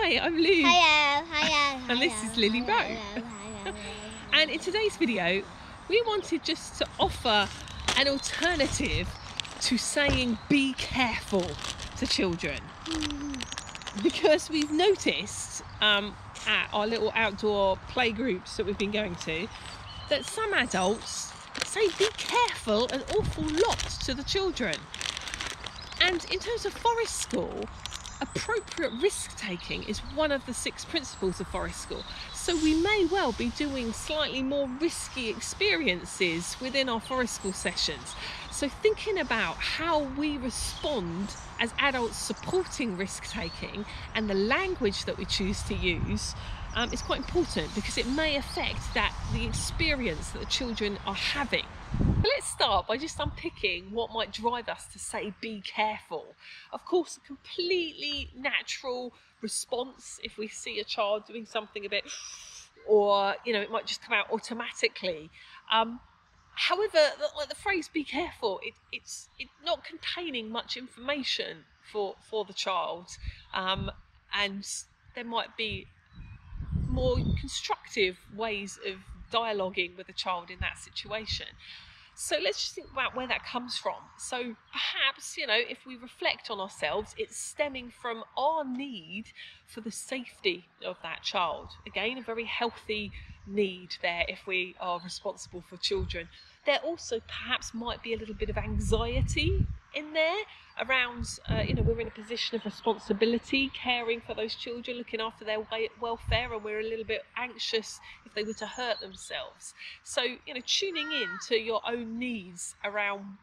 Hi, I'm Lou. Hello. And this is Lily Rowe. And in today's video, we wanted just to offer an alternative to saying be careful to children. Because we've noticed at our little outdoor play groups that we've been going to, that some adults say be careful an awful lot to the children. And in terms of forest school, appropriate risk taking is one of the 6 principles of forest school. So we may well be doing slightly more risky experiences within our forest school sessions. So thinking about how we respond as adults supporting risk taking and the language that we choose to use is quite important, because it may affect the experience that the children are having. But let's start by just unpicking what might drive us to say be careful. Of course, a completely natural response if we see a child doing something a bit, or it might just come out automatically. However, the phrase be careful, it's not containing much information for the child, and there might be more constructive ways of dialoguing with a child in that situation. So let's just think about where that comes from. So perhaps, if we reflect on ourselves, it's stemming from our need for the safety of that child. Again, a very healthy need there if we are responsible for children. There also perhaps might be a little bit of anxiety in there around, we're in a position of responsibility, caring for those children, looking after their welfare, and we're a little bit anxious if they were to hurt themselves. So, tuning in to your own needs around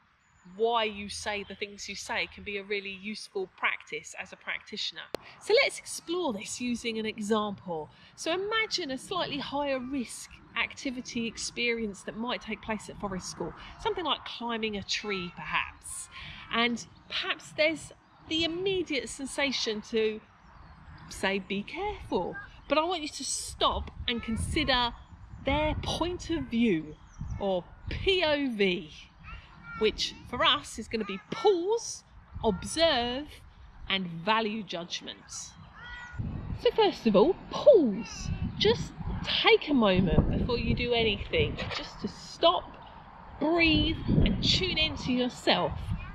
why you say the things you say can be a really useful practice as a practitioner. So let's explore this using an example. So imagine a slightly higher risk activity experience that might take place at forest school, something like climbing a tree perhaps. And perhaps there's the immediate sensation to say be careful, but I want you to stop and consider their point of view, or POV, which for us is going to be pause, observe and value judgment. So first of all, pause. Just take a moment before you do anything, just to stop, breathe and tune into yourself.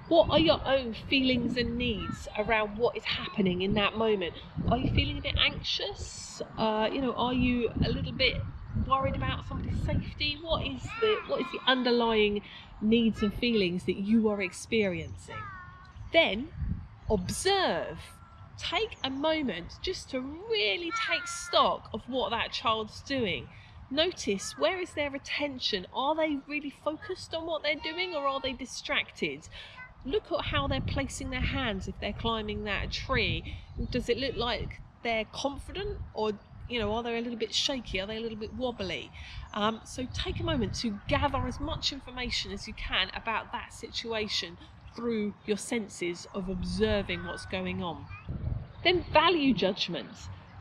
What are your own feelings and needs around what is happening in that moment? Are you feeling a bit anxious? Are you a little bit worried about somebody's safety? What is the underlying needs and feelings that you are experiencing? Then observe. Take a moment just to really take stock of what that child's doing. Notice, where is their attention? Are they really focused on what they're doing, or are they distracted? Look at how they're placing their hands if they're climbing that tree. Does it look like they're confident, or are they a little bit shaky? Are they a little bit wobbly? So take a moment to gather as much information as you can about that situation through your senses of observing what's going on. Then value judgment.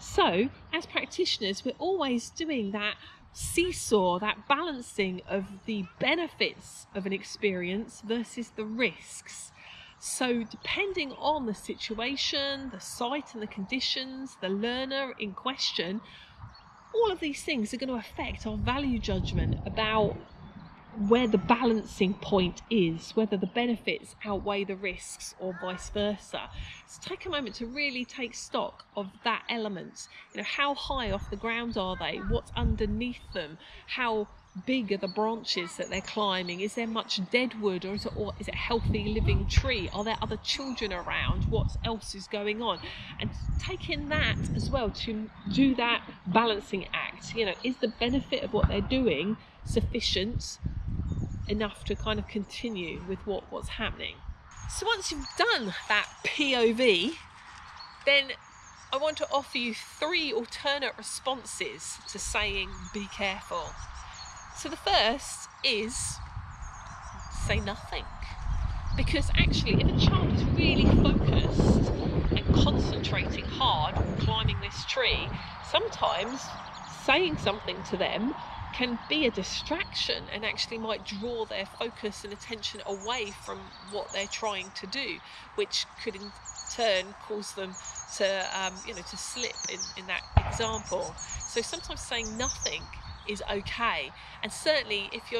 So as practitioners, we're always doing that seesaw, that balancing of the benefits of an experience versus the risks. So depending on the situation, the site and the conditions, the learner in question, all of these things are going to affect our value judgment about where the balancing point is, whether the benefits outweigh the risks or vice versa. So take a moment to really take stock of that element. How high off the ground are they? What's underneath them? How big are the branches that they're climbing? Is there much dead wood, or is it a healthy living tree? Are there other children around? What else is going on? And taking that as well to do that balancing act. Is the benefit of what they're doing sufficient enough to kind of continue with what's happening? So once you've done that POV, then I want to offer you 3 alternate responses to saying be careful. So the first is say nothing, because actually if a child is really focused and concentrating hard on climbing this tree, sometimes saying something to them can be a distraction and actually might draw their focus and attention away from what they're trying to do, which could in turn cause them to to slip in that example. So sometimes saying nothing is okay, and certainly if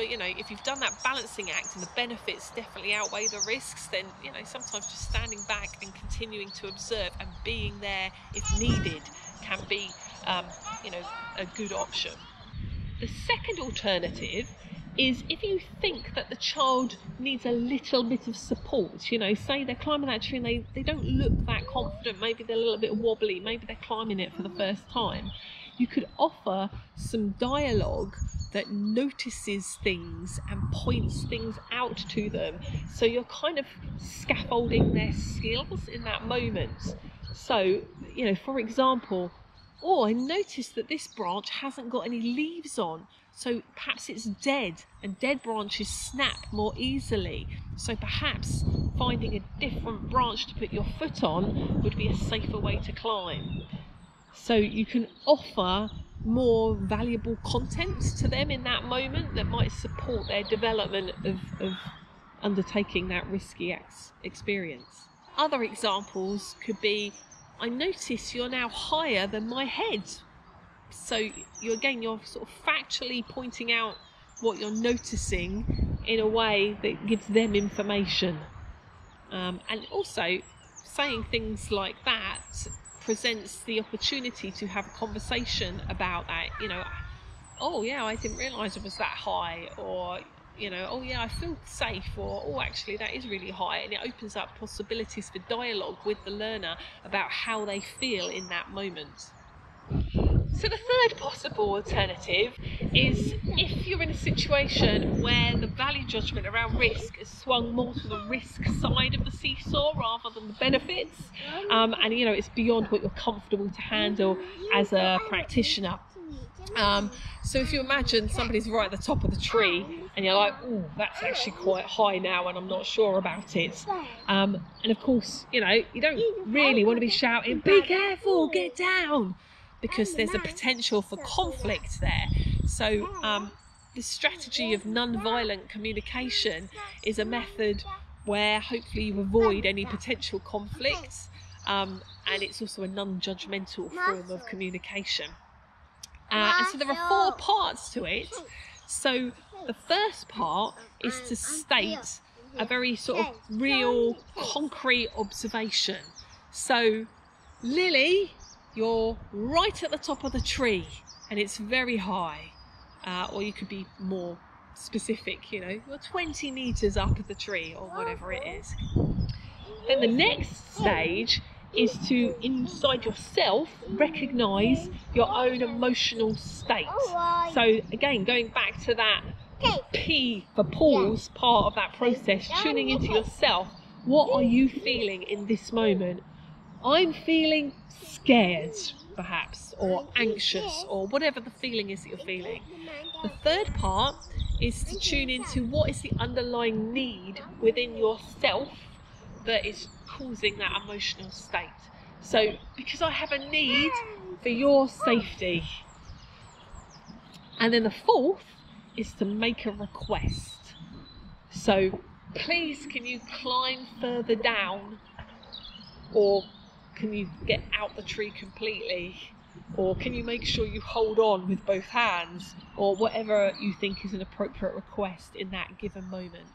you've done that balancing act and the benefits definitely outweigh the risks, then sometimes just standing back and continuing to observe and being there if needed can be a good option. The second alternative is if you think that the child needs a little bit of support, say they're climbing that tree and they don't look that confident, maybe they're a little bit wobbly, maybe they're climbing it for the first time, you could offer some dialogue that notices things and points things out to them. So you're kind of scaffolding their skills in that moment. So, for example, I noticed that this branch hasn't got any leaves on, so perhaps it's dead, and dead branches snap more easily. So perhaps finding a different branch to put your foot on would be a safer way to climb. So you can offer more valuable content to them in that moment that might support their development of undertaking that risky experience. Other examples could be, I notice you're now higher than my head. So you're sort of factually pointing out what you're noticing in a way that gives them information. And also saying things like that presents the opportunity to have a conversation about that. Oh yeah, I didn't realise it was that high, or oh yeah, I feel safe, or oh actually that is really high, and it opens up possibilities for dialogue with the learner about how they feel in that moment. So the third possible alternative is if you're in a situation where the value judgment around risk has swung more to the risk side of the seesaw rather than the benefits, and it's beyond what you're comfortable to handle as a practitioner. So if you imagine somebody's right at the top of the tree and you're like, oh, that's actually quite high now and I'm not sure about it. And of course, you don't really want to be shouting, be careful, get down, because there's a potential for conflict there. So the strategy of non-violent communication is a method where hopefully you avoid any potential conflicts, and it's also a non-judgmental form of communication. And so there are 4 parts to it. So the first part is to state a very sort of real, concrete observation. So, Lily, you're right at the top of the tree and it's very high. Or you could be more specific, you're 20 metres up at the tree or whatever it is. Then the next stage is to, inside yourself, recognise your own emotional state. So again, going back to that P for pause part of that process, tuning into yourself. What are you feeling in this moment? I'm feeling scared, perhaps, or anxious, or whatever the feeling is that you're feeling. The third part is to tune into what is the underlying need within yourself that is causing that emotional state. So, because I have a need for your safety. And then the fourth is to make a request. So, please, can you climb further down? Or can you get out the tree completely? Or can you make sure you hold on with both hands? Or whatever you think is an appropriate request in that given moment.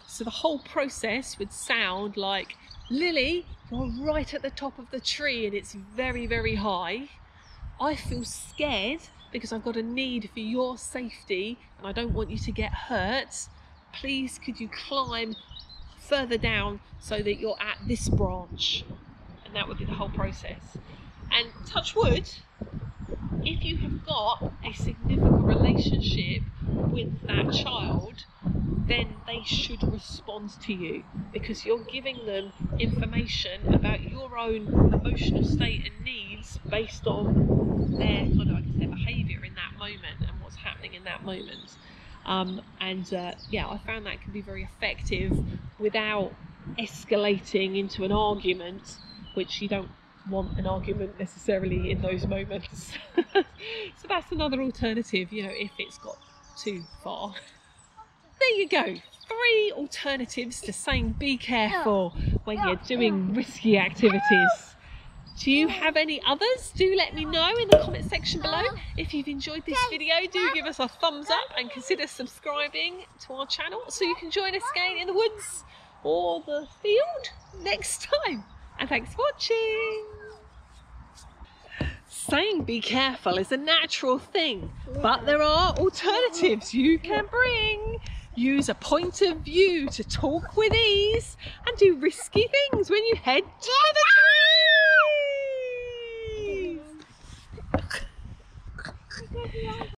So the whole process would sound like, Lily, you're right at the top of the tree and it's very, very high. I feel scared because I've got a need for your safety and I don't want you to get hurt. Please, could you climb further down so that you're at this branch? And that would be the whole process. And touch wood, if you have got a significant relationship with that child, then they should respond to you because you're giving them information about your own emotional state and needs based on their their behaviour in that moment and what's happening in that moment. I found that can be very effective without escalating into an argument, which you don't want an argument necessarily in those moments. So that's another alternative, you know, if it's got too far. There you go, 3 alternatives to saying be careful when you're doing risky activities. Do you have any others? Do let me know in the comment section below. If you've enjoyed this video, do give us a thumbs up and consider subscribing to our channel so you can join us again in the woods or the field next time. And thanks for watching. Saying be careful is a natural thing, but there are alternatives you can bring. Use a point of view to talk with ease and do risky things when you head to the trees.